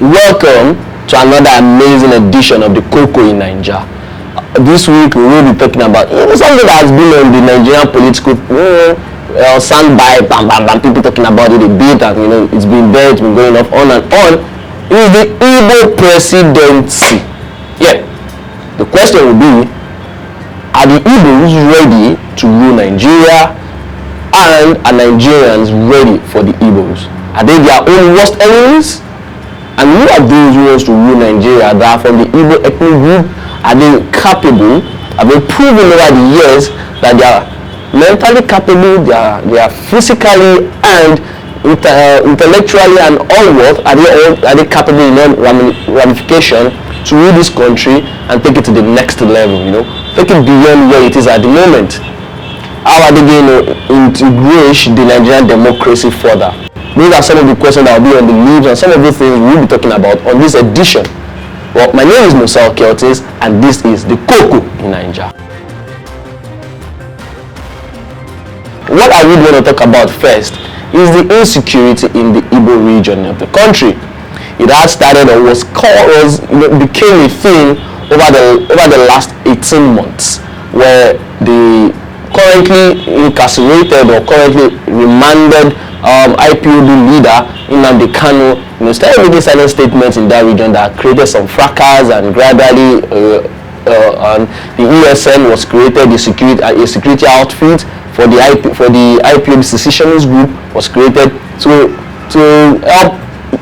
Welcome to another amazing edition of the KOKO in Naija. This week we will be talking about something that has been on the Nigerian political soundbite, people talking about it a bit, and it's been there, it's been going off on and on. It is the Igbo Presidency. Yeah. The question will be, are the Igbos ready to rule Nigeria, and are Nigerians ready for the Igbos? Are they their own worst enemies? And who are those who want to rule Nigeria that are from the Igbo ethnic group? Are they capable? Have they proven over the years that they are mentally capable, they are physically and intellectually and all what? Are they capable in ramification to rule this country and take it to the next level, take it beyond where it is at the moment? How are they going to integrate the Nigerian democracy further? Those are some of the questions that will be on the news and some of the things we'll be talking about on this edition. Well, my name is Musa Keltis and this is the KOKO in Naija. What I would want to talk about first is the insecurity in the Igbo region of the country. It has started or became a thing over the last 18 months, where the currently incarcerated or currently remanded IPOB leader Nnamdi Kanu started making silent statements in that region that created some fracas, and gradually the ESN was created, a security outfit for the IPOB secessionist group was created to help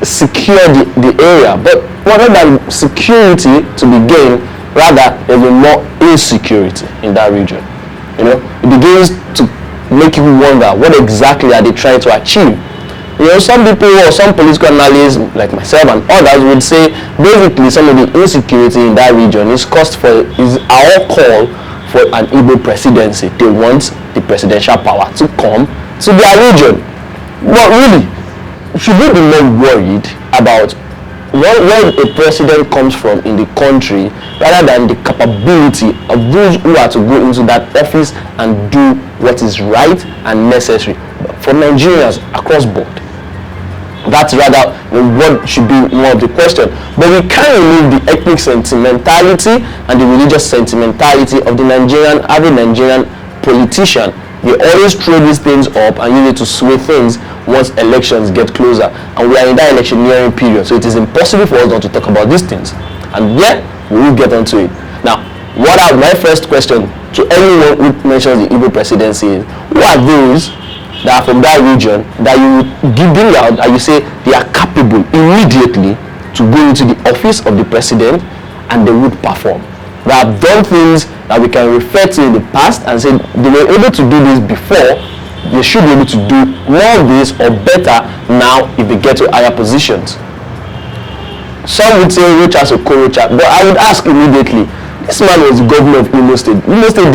secure the area. But rather than security to be gained, rather there will be more insecurity in that region. It begins to make you wonder, what exactly are they trying to achieve? Some people or some political analysts like myself and others would say basically some of the insecurity in that region is our call for an Igbo presidency. They want the presidential power to come to their region. But really, should we be more worried about where a president comes from in the country rather than the capability of those who are to go into that office and do what is right and necessary for Nigerians across board? That's rather what should be more of the question. But we can't remove the ethnic sentimentality and the religious sentimentality of the average Nigerian politician. They always throw these things up and use it to sway things once elections get closer. And we are in that electioneering period, so it is impossible for us not to talk about these things. And yet, we will get onto it. Now, my first question to anyone who mentions the Igbo presidency is, who are those that are from that region that you bring out and you say they are capable immediately to go into the office of the president and they would perform? They have done things that we can refer to in the past and say they were able to do this before, they should be able to do more of this or better now if they get to higher positions. Some would say Rocha Sokorocha, but I would ask immediately, this man was the governor of Imo State. Imo State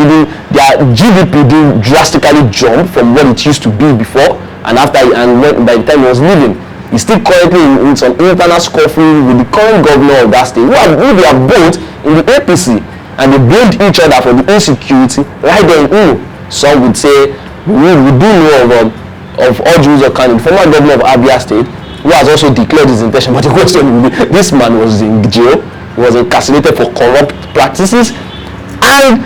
their GDP didn't drastically jump from what it used to be before and by the time he was leaving. He's still currently in some internal scuffle with the current governor of that state, who they are both in the APC, and they blamed each other for the insecurity right there in Imo. Some would say we do know of Oju's Okani, the former governor of Abia State, who has also declared his intention. But the question would be, this man was in jail, he was incarcerated for corrupt practices, and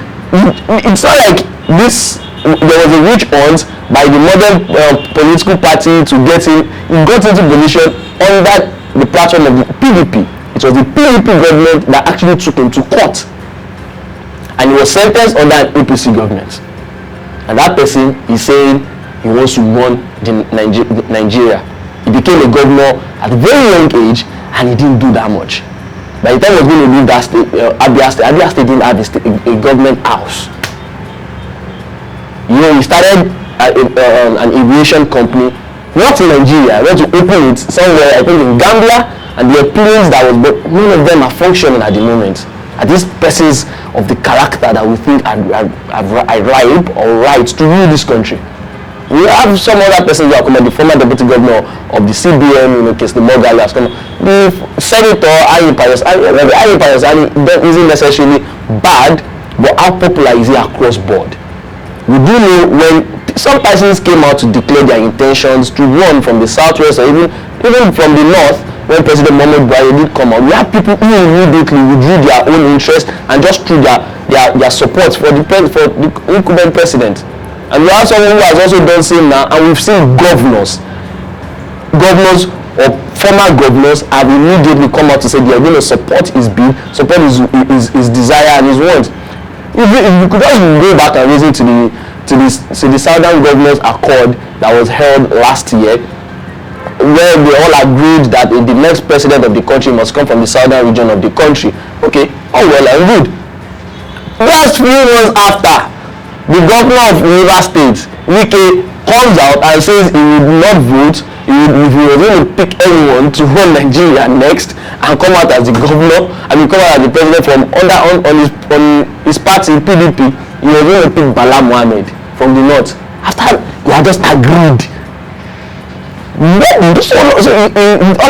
it's not like there was a witch hunt by the modern political party to get him. He got into position under the platform of the PDP. It was the PDP government that actually took him to court, and he was sentenced under an APC government. And that person is saying he wants to run Nigeria. He became a governor at a very young age, and he didn't do that much. By the time he was going to leave that state, Abia State didn't have a government house. He started an aviation company, not in Nigeria. He went to open it somewhere, I think in Gambia, and there are planes but none of them are functioning at the moment. Are these persons of the character that we think are ripe or right to rule this country? We have some other persons who are coming, the former deputy governor of the CBN, Kesli Mogali has come. The senator, Ayin Payosani, isn't necessarily bad, but how popular is he across board? We do know when some persons came out to declare their intentions to run from the southwest or even from the north, when President Muhammad Buhari did come out, we had people who immediately withdrew their own interest and just threw their support for the incumbent president. And we have someone who has also done same now, and we've seen governors or former governors have immediately come out to say they are going to support his bid, support his desire and his wants. If you could just go back and listen to the Southern Governors Accord that was held last year, where they all agreed that the next president of the country must come from the southern region of the country. Okay, all well and good. Just few months after, the governor of Rivers State, Wike, comes out and says he would not vote if he was going to pick anyone to run Nigeria next and come out as the governor, and come out as the president from on his party PDP. He was going to pick Bala Mohammed from the north. After he had just agreed. All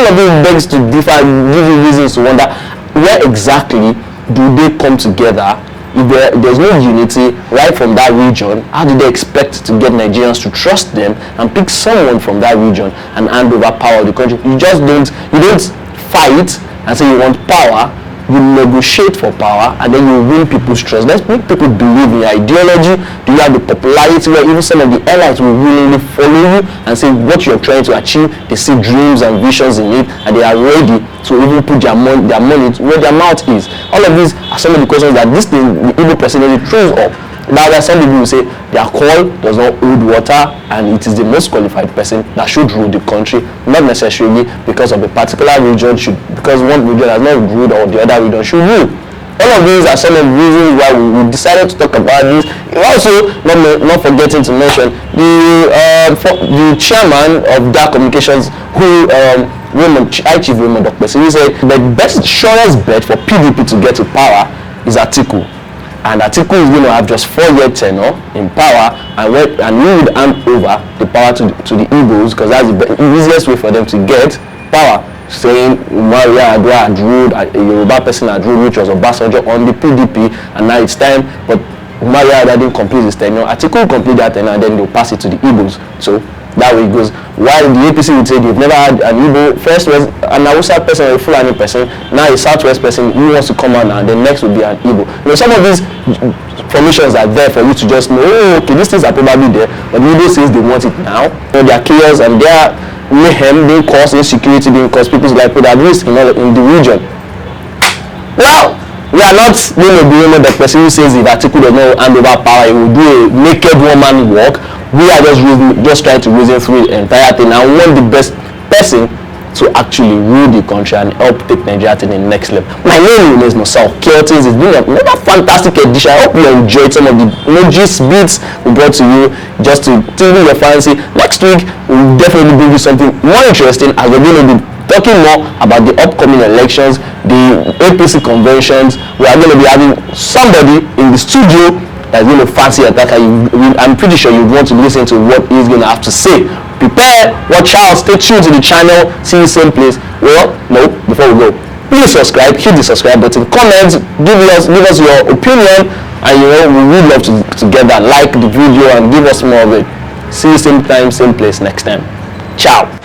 of this begs to differ, give you reasons to wonder where exactly do they come together. If there's no unity right from that region, how do they expect to get Nigerians to trust them and pick someone from that region and hand over power of the country? You don't fight and say you want power. You negotiate for power, and then you win people's trust. Let's make people believe in your ideology. Do you have the popularity where even some of the allies will willingly follow you and say what you're trying to achieve? They see dreams and visions in it, and they are ready to even put their money where their mouth is. All of these are some of the questions that the Igbo presidency throws up. Now, there are some people who say their call does not hold water, and it is the most qualified person that should rule the country, not necessarily because of a particular region because one region has not ruled or the other region should rule. All of these are some of the reasons why we decided to talk about this. Also, not forgetting to mention the chairman of DAR Communications, who High Chief Raymond Okpesi, he said the surest bet for PDP to get to power is Atiku. And Atiku is going to have just 4-year tenure in power, and we would hand over the power to the Igbos, because that's the easiest way for them to get power. Saying Umaria Adua had ruled, a Yoruba person had ruled, which was Obasanjo on the PDP, and now it's time. But Umaria Adua didn't complete his tenure. Atiku will complete that tenure, and then they'll pass it to the Igbos. So that way it goes. While the APC would say they've never had an Igbo, first was an Hausa person or a Fulani person, now a Southwest person who wants to come out now, and the next will be an Igbo. Some of these formations are there for you to just know, okay, these things are probably there, but the Igbo says they want it now. Their chaos and their mayhem being caused, insecurity being caused, people's life put at risk in the region. Well, we are not going to be the person who says if Atiku does not hand over power, he will do a naked woman work. We are just trying to reason through the entire thing and want the best person to actually rule the country and help take Nigeria to the next level. My name is Nosal Keltins. It's been another fantastic edition. I hope you enjoyed some of the emojis bits we brought to you just to tickle your fancy. Next week, we'll definitely bring you something more interesting, as we're going to be talking more about the upcoming elections, the APC conventions. We are going to be having somebody in the studio that's going to fancy attack. I'm pretty sure you want to listen to what he's going to have to say. Prepare, watch out, stay tuned to the channel, see you same place. Well, no, before we go, please subscribe, hit the subscribe button, comment, give us your opinion, and we would love to get that, like the video and give us more of it. See you same time, same place next time. Ciao.